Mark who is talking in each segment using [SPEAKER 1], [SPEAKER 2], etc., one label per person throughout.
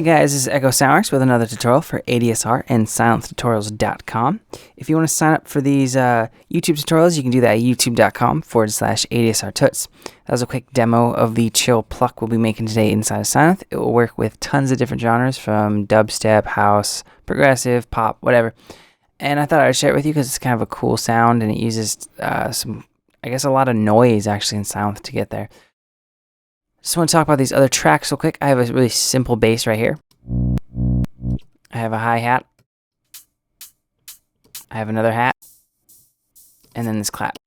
[SPEAKER 1] guys, this is Echo Soundworks with another tutorial for ADSR and SylenthTutorials.com. If you want to sign up for these YouTube tutorials, you can do that at youtube.com/ADSRtuts. That was a quick demo of the chill Pluck we'll be making today inside of Sylenth. It will work with tons of different genres from dubstep, house, progressive, pop, whatever. And I thought I would share it with you because it's kind of a cool sound and it uses a lot of noise actually in Sylenth to get there. Just want to talk about these other tracks real quick. I have a really simple bass right here. I have a hi-hat. I have another hat. And then this clap.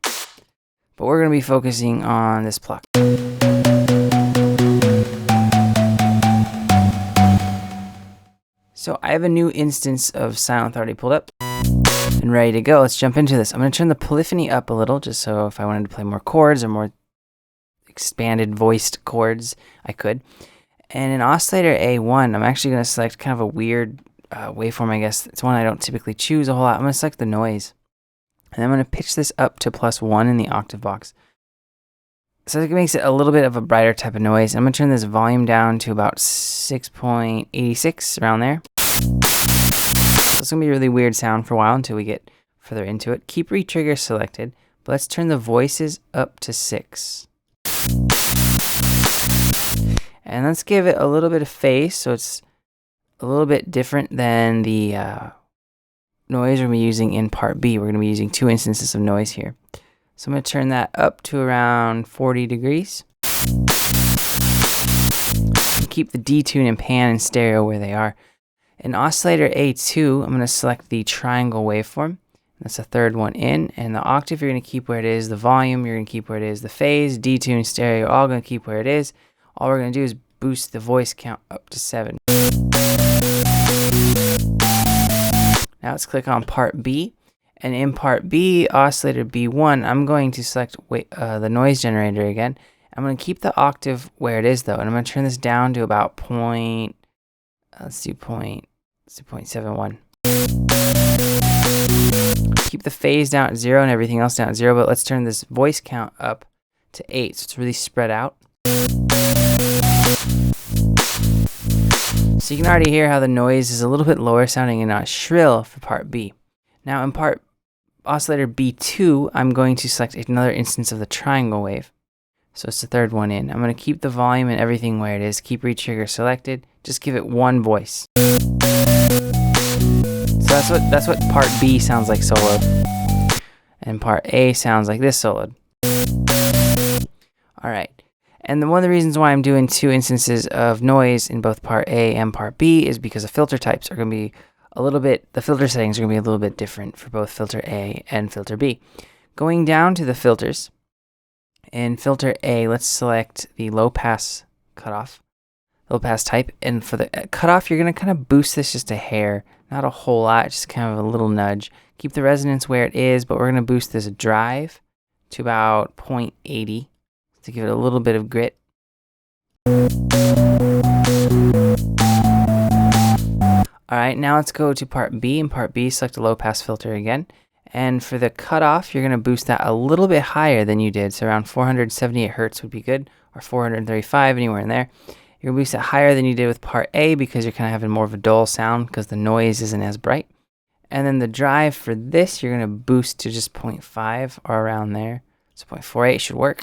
[SPEAKER 1] But we're going to be focusing on this Pluck. So I have a new instance of Sylenth already pulled up and ready to go. Let's jump into this. I'm going to turn the polyphony up a little just so if I wanted to play more chords or more expanded voiced chords, I could. And in Oscillator A1, I'm actually going to select kind of a weird waveform, I guess. It's one I don't typically choose a whole lot. I'm going to select the noise. And I'm going to pitch this up to +1 in the octave box. So it makes it a little bit of a brighter type of noise. I'm going to turn this volume down to about 6.86, around there. So it's going to be a really weird sound for a while until we get further into it. Keep retrigger selected, but let's turn the voices up to 6. And let's give it a little bit of phase so it's a little bit different than the noise we're going to be using in part B. We're going to be using 2 instances of noise here. So I'm going to turn that up to around 40 degrees. And keep the detune and pan and stereo where they are. In Oscillator A2, I'm going to select the triangle waveform. That's the third one in, and the octave you're going to keep where it is, the volume you're going to keep where it is, the phase, detune, stereo, all going to keep where it is. All we're going to do is boost the voice count up to 7. Now let's click on part B, and in part B, Oscillator B1, I'm going to select the noise generator again. I'm going to keep the octave where it is though, and I'm going to turn this down to about 0.71. Keep the phase down at 0 and everything else down at 0, but let's turn this voice count up to 8 so it's really spread out. So you can already hear how the noise is a little bit lower sounding and not shrill for part B. Now in part Oscillator B2, I'm going to select another instance of the triangle wave. So it's the third one in. I'm going to keep the volume and everything where it is. Keep retrigger selected. Just give it one voice. So that's what part B sounds like soloed. And part A sounds like this soloed. Alright. And one of the reasons why I'm doing 2 instances of noise in both part A and part B is because the filter types are going to be the filter settings are going to be a little bit different for both filter A and filter B. Going down to the filters, in filter A, let's select the low pass cutoff, low pass type. And for the cutoff, you're going to kind of boost this just a hair. Not a whole lot, just kind of a little nudge. Keep the resonance where it is, but we're going to boost this drive to about 0.80 to give it a little bit of grit. Alright, now let's go to part B. In part B, select a low pass filter again. And for the cutoff, you're going to boost that a little bit higher than you did. So around 478 Hertz would be good, or 435, anywhere in there. You're going to boost it higher than you did with part A because you're kind of having more of a dull sound because the noise isn't as bright. And then the drive for this, you're going to boost to just 0.5 or around there. So 0.48 should work.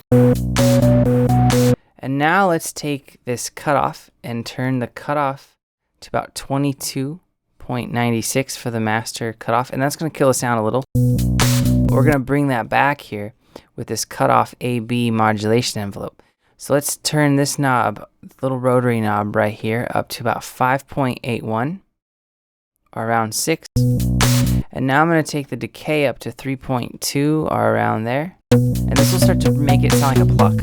[SPEAKER 1] And now let's take this cutoff and turn the cutoff to about 22.96 for the master cutoff. And that's going to kill the sound a little. But we're going to bring that back here with this cutoff AB modulation envelope. So let's turn this knob, little rotary knob right here, up to about 5.81 or around 6. And now I'm going to take the decay up to 3.2 or around there. And this will start to make it sound like a Pluck.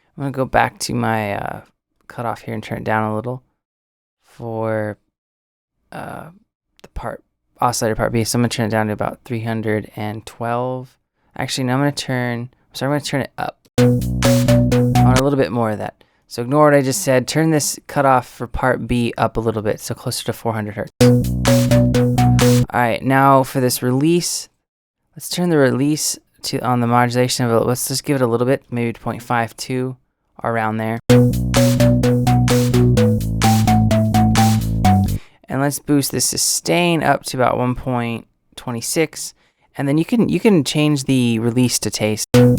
[SPEAKER 1] I'm going to go back to my cutoff here and turn it down a little for the Oscillator part B. So I'm going to turn it down to about 312. Actually, no, I'm going to turn it up. I want a little bit more of that. So ignore what I just said. Turn this cutoff for part B up a little bit, so closer to 400 Hertz. Alright, now for this release, Let's turn the release to on the modulation of it. Let's just give it a little bit, maybe to 0.52 or around there. And let's boost the sustain up to about 1.26, and then you can change the release to taste. You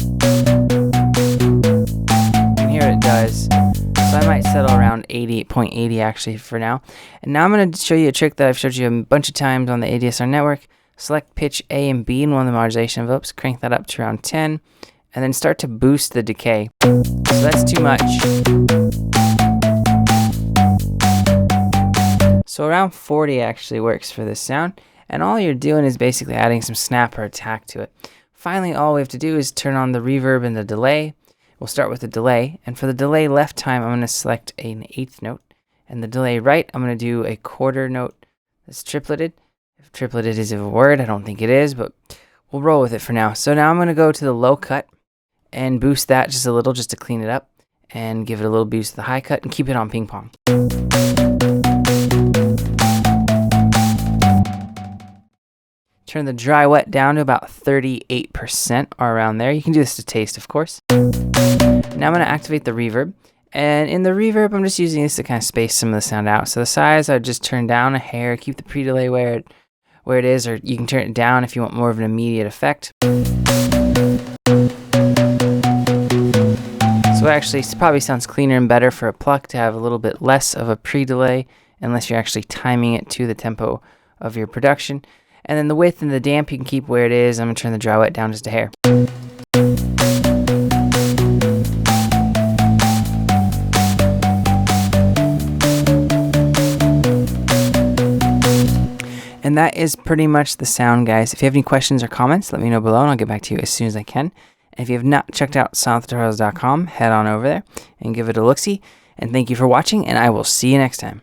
[SPEAKER 1] can hear what it does. So I might settle around 80.80 actually for now. And now I'm going to show you a trick that I've showed you a bunch of times on the ADSR network. Select pitch A and B in one of the modulation envelopes, crank that up to around 10, and then start to boost the decay. So that's too much. So around 40 actually works for this sound, and all you're doing is basically adding some snap or attack to it. Finally, all we have to do is turn on the reverb and the delay. We'll start with the delay, and for the delay left time, I'm going to select an eighth note, and the delay right, I'm going to do a quarter note that's tripleted. If tripleted is a word, I don't think it is, but we'll roll with it for now. So now I'm going to go to the low cut and boost that just a little, just to clean it up, and give it a little boost to the high cut and keep it on ping pong. Turn the dry wet down to about 38% or around there. You can do this to taste, of course. Now I'm going to activate the reverb. And in the reverb, I'm just using this to kind of space some of the sound out. So the size, I just turn down a hair, keep the pre-delay where it is, or you can turn it down if you want more of an immediate effect. So actually, it probably sounds cleaner and better for a Pluck to have a little bit less of a pre-delay, unless you're actually timing it to the tempo of your production. And then the width and the damp you can keep where it is. I'm going to turn the dry wet down just a hair. And that is pretty much the sound, guys. If you have any questions or comments, let me know below and I'll get back to you as soon as I can. And if you have not checked out sylenthtutorials.com, head on over there and give it a look-see. And thank you for watching, and I will see you next time.